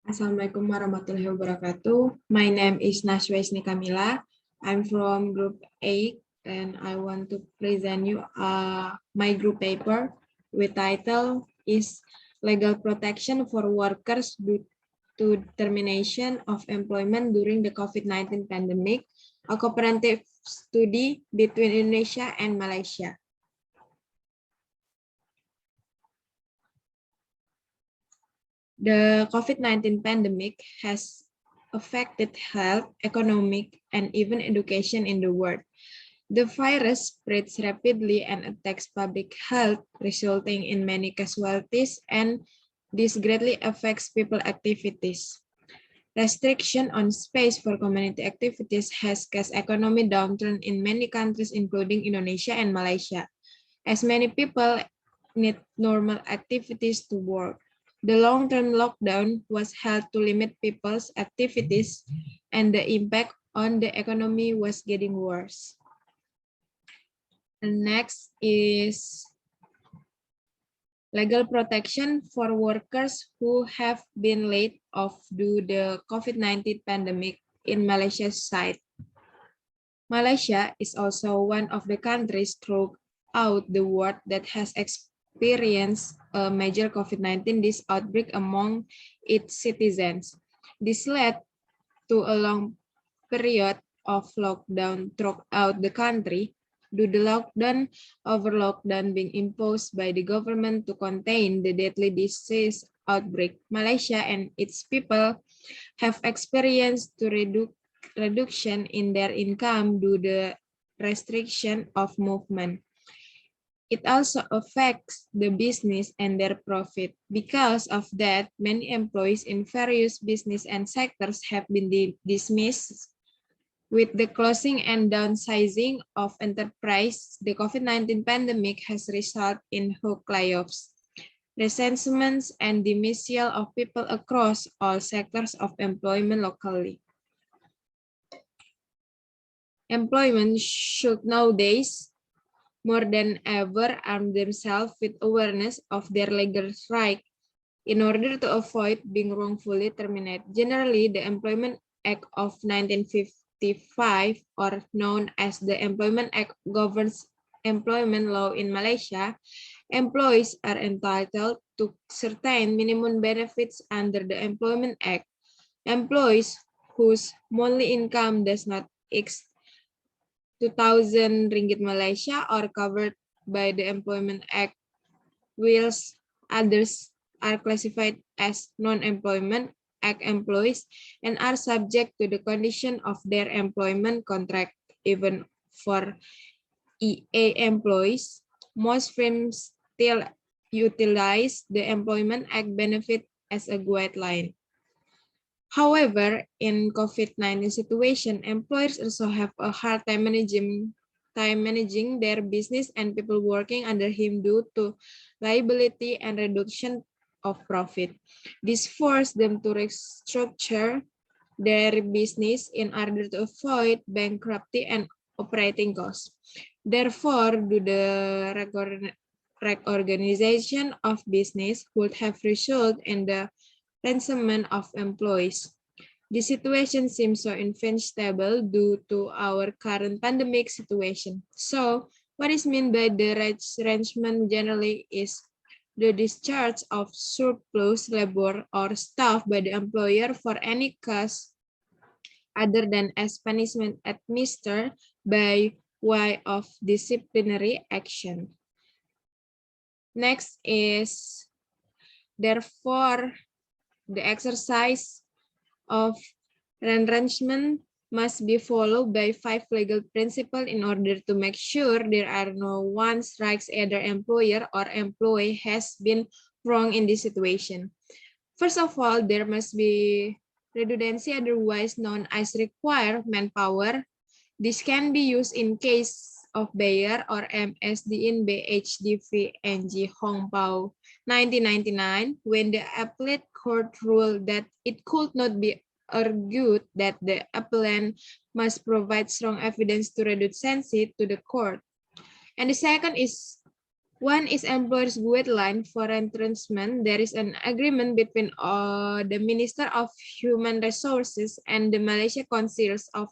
Assalamualaikum warahmatullahi wabarakatuh. My name is Nashwaisni Kamila. I'm from Group 8 and I want to present you my group paper with title is Legal Protection for Workers Due to Termination of Employment During the COVID-19 Pandemic, a comparative study between Indonesia and Malaysia. The COVID-19 pandemic has affected health, economic, and even education in the world. The virus spreads rapidly and attacks public health, resulting in many casualties, and this greatly affects people activities. Restriction on space for community activities has caused economic downturn in many countries, including Indonesia and Malaysia, as many people need normal activities to work. The long-term lockdown was held to limit people's activities, and the impact on the economy was getting worse. And next is legal protection for workers who have been laid off due to the COVID-19 pandemic in Malaysia's side. Malaysia is also one of the countries throughout the world that has experienced a major COVID-19 outbreak among its citizens. This led to a long period of lockdown throughout the country. Due to lockdown being imposed by the government to contain the deadly disease outbreak, Malaysia and its people have experienced reduction in their income due to the restriction of movement. It also affects the business and their profit. Because of that, many employees in various business and sectors have been dismissed. With the closing and downsizing of enterprise, the COVID-19 pandemic has resulted in huge layoffs, resentments, and dismissal of people across all sectors of employment locally. Employment should nowadays more than ever arm themselves with awareness of their legal right in order to avoid being wrongfully terminated. Generally, the Employment Act of 1955, or known as the Employment Act, governs employment law in Malaysia. Employees are entitled to certain minimum benefits under the Employment Act. Employees whose monthly income does not exceed 2,000 ringgit Malaysia are covered by the Employment Act, whilst others are classified as non-employment Act employees and are subject to the condition of their employment contract. Even for EA employees, most firms still utilize the Employment Act benefit as a guideline. However, in COVID-19 situation, employers also have a hard time managing their business and people working under him due to liability and reduction of profit. This forced them to restructure their business in order to avoid bankruptcy and operating costs. Therefore, the reorganization of business would have resulted in the ransomment of employees. The situation seems so unstable due to our current pandemic situation. So, what is meant by the retrenchment generally is the discharge of surplus labor or staff by the employer for any cause other than as punishment administered by way of disciplinary action. Next is, therefore, the exercise of retrenchment must be followed by 5 legal principles in order to make sure there are no one strikes either employer or employee has been wrong in this situation. First of all, there must be redundancy, otherwise known as required manpower. This can be used in case of Bayer or MSD in BHDV NG Hong Pao 1999, when the appellate court ruled that it could not be argued that the appellant must provide strong evidence to redundancy to the court. And the second is One is employer's guideline for retrenchment. There is an agreement between the Minister of Human Resources and the Malaysia Councils of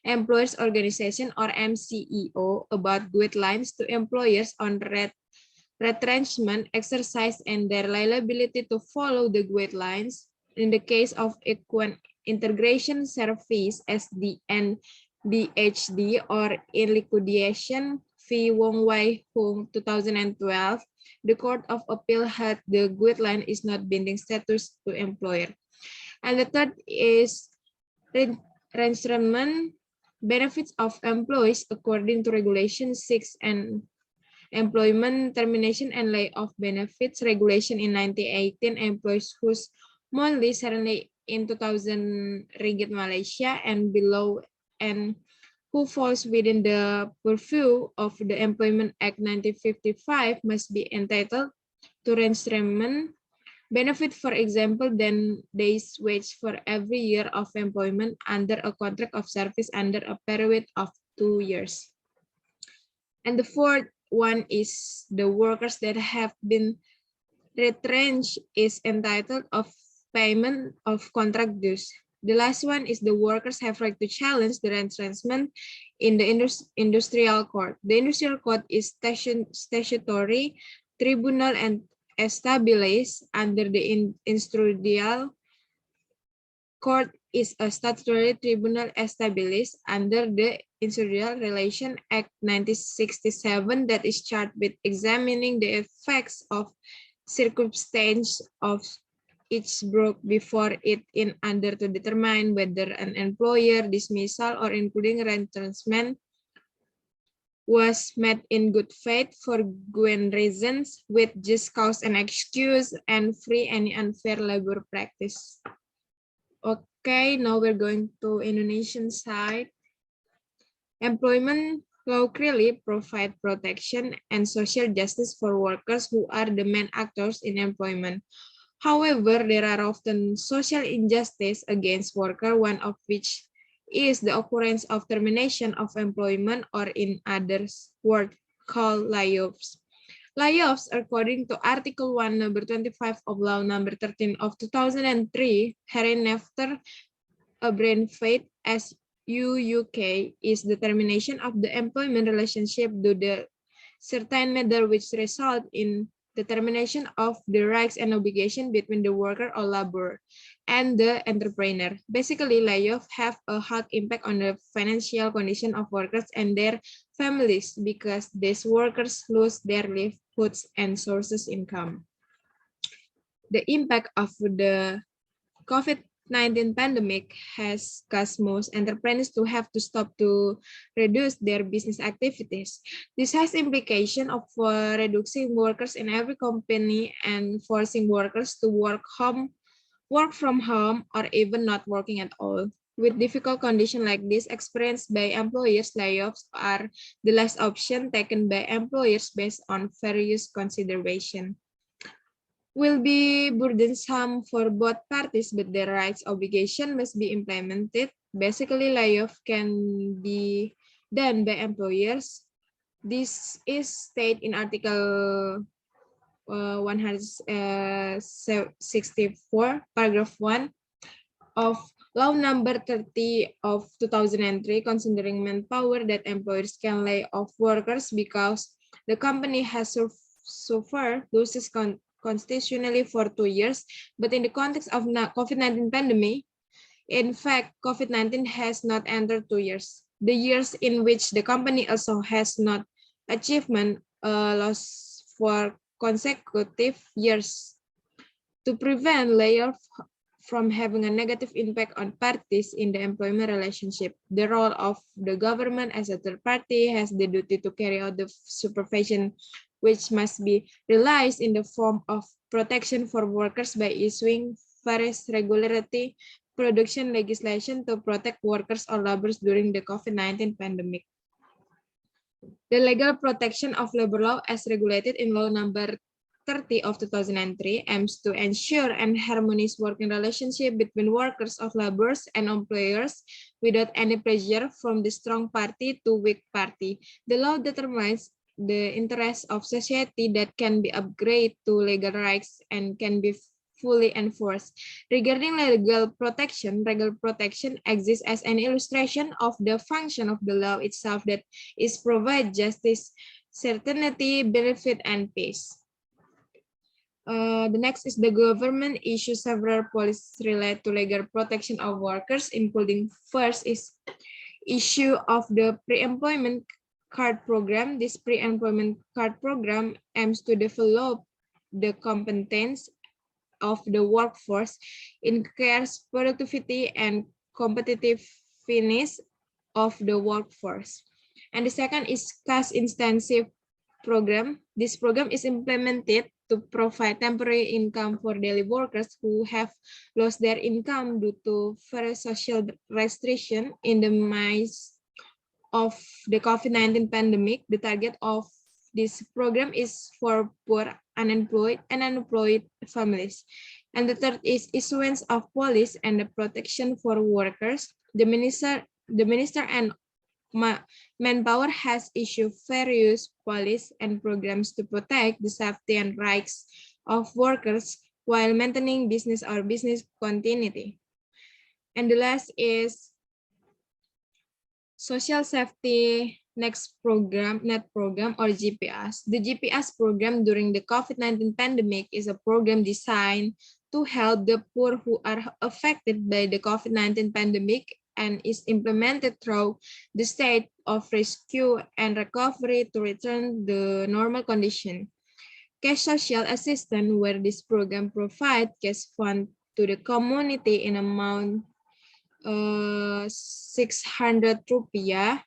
Employers Organization or MCEO about guidelines to employers on retrenchment exercise and their liability to follow the guidelines. In the case of integration service SDN DHD or in liquidation v. Wong Wai Hung 2012, the Court of Appeal had the guideline is not binding status to employer. And the third is retrenchment benefits of employees according to Regulation 6 and Employment Termination and Layoff Benefits Regulation in 1918. Employees whose monthly salary in 2,000 ringgit Malaysia and below and who falls within the purview of the Employment Act 1955 must be entitled to retrenchment benefit, for example, then days wage for every year of employment under a contract of service under a period of 2 years. And the fourth one is the workers that have been retrenched is entitled of payment of contract dues. The last one is the workers have right to challenge the retrenchment in the industrial court. The industrial court is statutory tribunal and established under the industrial court is a statutory tribunal established under the Industrial Relation Act 1967 that is charged with examining the effects of circumstance of each broke before it in order to determine whether an employer dismissal or including retrenchment was made in good faith for genuine reasons with just cause and excuse and free any unfair labor practice. Okay, now we're going to Indonesian side. Employment law clearly provide protection and social justice for workers who are the main actors in employment. However, there are often social injustice against workers, one of which is the occurrence of termination of employment or in others words called layoffs. Layoffs, according to Article 1, number 25 of Law number 13 of 2003, hereinafter a brain fate as UUK is the termination of the employment relationship due to certain matter which result in the termination of the rights and obligation between the worker or laborer and the entrepreneur. Basically, layoffs have a hard impact on the financial condition of workers and their families because these workers lose their livelihoods and sources income. The impact of the COVID-19 pandemic has caused most entrepreneurs to have to stop to reduce their business activities. This has implication of reducing workers in every company and forcing workers to work from home, or even not working at all. With difficult conditions like this experienced by employers, layoffs are the last option taken by employers based on various considerations. Will be burdensome for both parties, but their rights obligation must be implemented. Basically, layoff can be done by employers. This is stated in Article 164, paragraph 1 of Law number 30 of 2003, considering manpower that employers can lay off workers because the company has so far loses constitutionally for 2 years, but in the context of COVID-19 pandemic, in fact, COVID-19 has not entered 2 years. The years in which the company also has not achievement loss for consecutive years. To prevent layoff from having a negative impact on parties in the employment relationship, the role of the government as a third party has the duty to carry out the supervision, which must be realized in the form of protection for workers by issuing various regulatory production legislation to protect workers or laborers during the COVID-19 pandemic. The legal protection of labor law as regulated in Law number 30 of 2003 aims to ensure an harmonious working relationship between workers of laborers and employers without any pressure from the strong party to weak party. The law determines the interest of society that can be upgraded to legal rights and can be fully enforced. Regarding legal protection exists as an illustration of the function of the law itself, that is provide justice, certainty, benefit, and peace. The next is the government issues several policies related to legal protection of workers, including first is issue of the pre-employment card program. This pre-employment card program aims to develop the competence of the workforce, increase productivity and competitiveness of the workforce. And the second is cash intensive program. This program is implemented to provide temporary income for daily workers who have lost their income due to various social restriction in the midst of the COVID-19 pandemic. The target of this program is for poor, unemployed, and unemployed families. And the third is issuance of police and the protection for workers. The minister and Manpower has issued various policies and programs to protect the safety and rights of workers while maintaining business continuity. And the last is Social Safety Net Program or GPS. The GPS program during the COVID-19 pandemic is a program designed to help the poor who are affected by the COVID-19 pandemic and is implemented through the state of rescue and recovery to return the normal condition. Cash social assistance, where this program provides cash fund to the community in amount 600 rupiah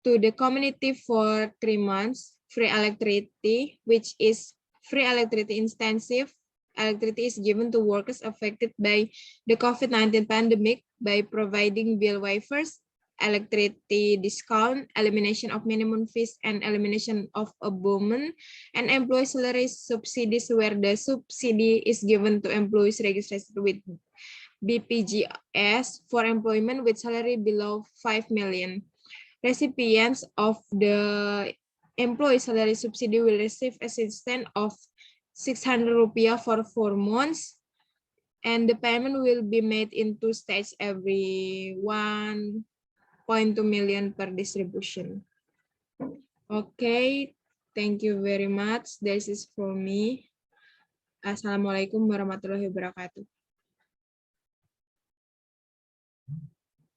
to the community for 3 months. Free electricity, which is free electricity intensive. Electricity is given to workers affected by the COVID-19 pandemic by providing bill waivers, electricity discount, elimination of minimum fees, and elimination of abandonment, and employee salary subsidies, where the subsidy is given to employees registered with BPJS for employment with salary below 5 million. Recipients of the employee salary subsidy will receive assistance of 600 rupiah for 4 months, and the payment will be made in 2 stages every 1.2 million per distribution. Okay, thank you very much. This is for me. Assalamualaikum warahmatullahi wabarakatuh.